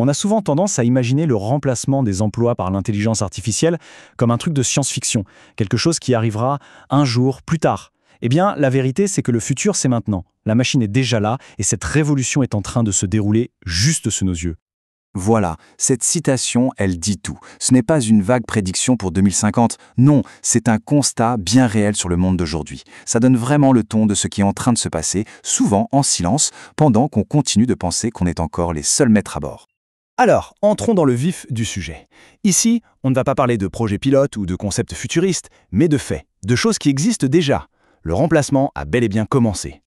On a souvent tendance à imaginer le remplacement des emplois par l'intelligence artificielle comme un truc de science-fiction, quelque chose qui arrivera un jour plus tard. Eh bien, la vérité, c'est que le futur, c'est maintenant. La machine est déjà là et cette révolution est en train de se dérouler juste sous nos yeux. Voilà, cette citation, elle dit tout. Ce n'est pas une vague prédiction pour 2050, non, c'est un constat bien réel sur le monde d'aujourd'hui. Ça donne vraiment le ton de ce qui est en train de se passer, souvent en silence, pendant qu'on continue de penser qu'on est encore les seuls maîtres à bord. Alors, entrons dans le vif du sujet. Ici, on ne va pas parler de projets pilotes ou de concepts futuristes, mais de faits, de choses qui existent déjà. Le remplacement a bel et bien commencé.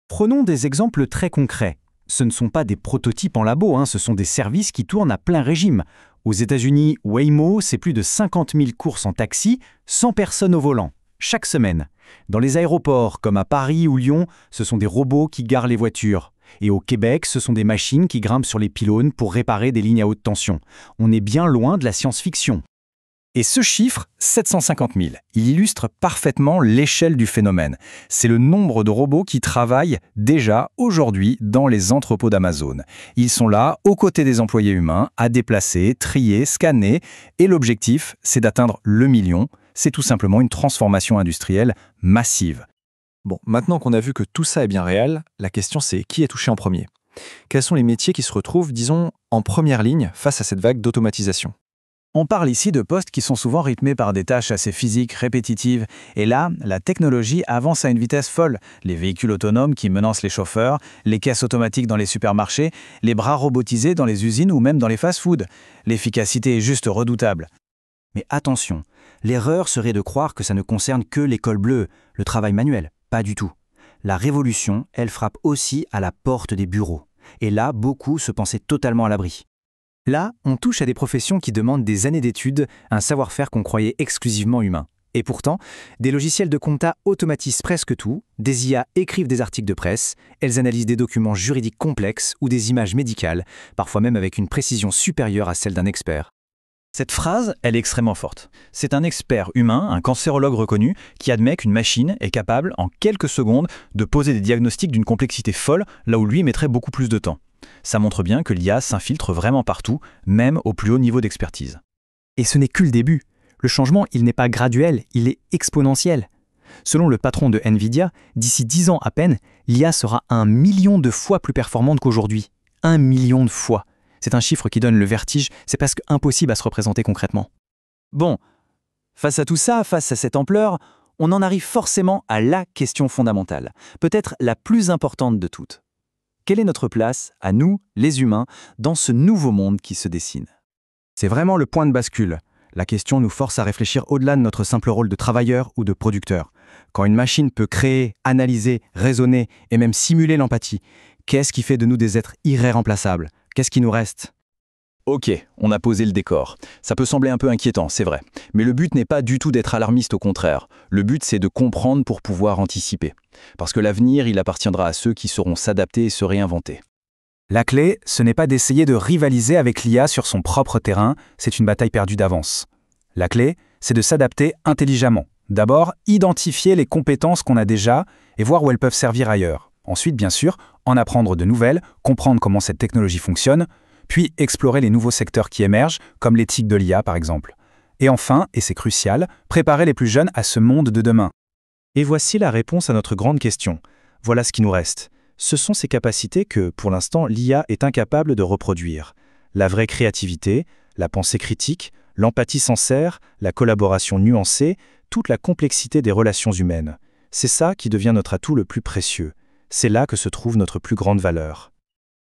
Prenons des exemples très concrets. Ce ne sont pas des prototypes en labo, ce sont des services qui tournent à plein régime. Aux États-Unis, Waymo, c'est plus de 50 000 courses en taxi, sans personne au volant, chaque semaine. Dans les aéroports, comme à Paris ou Lyon, ce sont des robots qui garent les voitures. Et au Québec, ce sont des machines qui grimpent sur les pylônes pour réparer des lignes à haute tension. On est bien loin de la science-fiction. Et ce chiffre, 750 000, il illustre parfaitement l'échelle du phénomène. C'est le nombre de robots qui travaillent déjà aujourd'hui dans les entrepôts d'Amazon. Ils sont là, aux côtés des employés humains, à déplacer, trier, scanner. Et l'objectif, c'est d'atteindre le million. C'est tout simplement une transformation industrielle massive. Bon, maintenant qu'on a vu que tout ça est bien réel, la question c'est qui est touché en premier? Quels sont les métiers qui se retrouvent, disons, en première ligne face à cette vague d'automatisation? On parle ici de postes qui sont souvent rythmés par des tâches assez physiques, répétitives. Et là, la technologie avance à une vitesse folle. Les véhicules autonomes qui menacent les chauffeurs, les caisses automatiques dans les supermarchés, les bras robotisés dans les usines ou même dans les fast-foods. L'efficacité est juste redoutable. Mais attention, l'erreur serait de croire que ça ne concerne que l'école bleue, le travail manuel. Pas du tout. La révolution, elle frappe aussi à la porte des bureaux. Et là, beaucoup se pensaient totalement à l'abri. Là, on touche à des professions qui demandent des années d'études, un savoir-faire qu'on croyait exclusivement humain. Et pourtant, des logiciels de compta automatisent presque tout, des IA écrivent des articles de presse, elles analysent des documents juridiques complexes ou des images médicales, parfois même avec une précision supérieure à celle d'un expert. Cette phrase, elle est extrêmement forte. C'est un expert humain, un cancérologue reconnu, qui admet qu'une machine est capable, en quelques secondes, de poser des diagnostics d'une complexité folle, là où lui mettrait beaucoup plus de temps. Ça montre bien que l'IA s'infiltre vraiment partout, même au plus haut niveau d'expertise. Et ce n'est que le début. Le changement, il n'est pas graduel, il est exponentiel. Selon le patron de Nvidia, d'ici 10 ans à peine, l'IA sera 1 million de fois plus performante qu'aujourd'hui. 1 million de fois. C'est un chiffre qui donne le vertige, c'est presque impossible à se représenter concrètement. Bon, face à tout ça, face à cette ampleur, on en arrive forcément à la question fondamentale, peut-être la plus importante de toutes. Quelle est notre place, à nous, les humains, dans ce nouveau monde qui se dessine? C'est vraiment le point de bascule. La question nous force à réfléchir au-delà de notre simple rôle de travailleur ou de producteur. Quand une machine peut créer, analyser, raisonner et même simuler l'empathie, qu'est-ce qui fait de nous des êtres irréemplaçables? Qu'est-ce qui nous reste? Ok, on a posé le décor. Ça peut sembler un peu inquiétant, c'est vrai. Mais le but n'est pas du tout d'être alarmiste, au contraire. Le but, c'est de comprendre pour pouvoir anticiper. Parce que l'avenir, il appartiendra à ceux qui sauront s'adapter et se réinventer. La clé, ce n'est pas d'essayer de rivaliser avec l'IA sur son propre terrain, c'est une bataille perdue d'avance. La clé, c'est de s'adapter intelligemment. D'abord, identifier les compétences qu'on a déjà et voir où elles peuvent servir ailleurs. Ensuite, bien sûr, en apprendre de nouvelles, comprendre comment cette technologie fonctionne, puis explorer les nouveaux secteurs qui émergent, comme l'éthique de l'IA par exemple. Et enfin, et c'est crucial, préparer les plus jeunes à ce monde de demain. Et voici la réponse à notre grande question. Voilà ce qui nous reste. Ce sont ces capacités que, pour l'instant, l'IA est incapable de reproduire. La vraie créativité, la pensée critique, l'empathie sincère, la collaboration nuancée, toute la complexité des relations humaines. C'est ça qui devient notre atout le plus précieux. C'est là que se trouve notre plus grande valeur.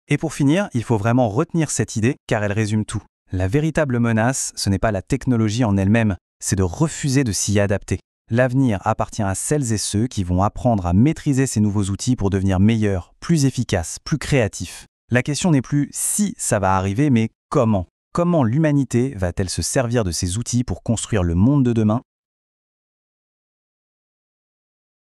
Et pour finir, il faut vraiment retenir cette idée car elle résume tout. La véritable menace, ce n'est pas la technologie en elle-même, c'est de refuser de s'y adapter. L'avenir appartient à celles et ceux qui vont apprendre à maîtriser ces nouveaux outils pour devenir meilleurs, plus efficaces, plus créatifs. La question n'est plus si ça va arriver, mais comment. Comment l'humanité va-t-elle se servir de ces outils pour construire le monde de demain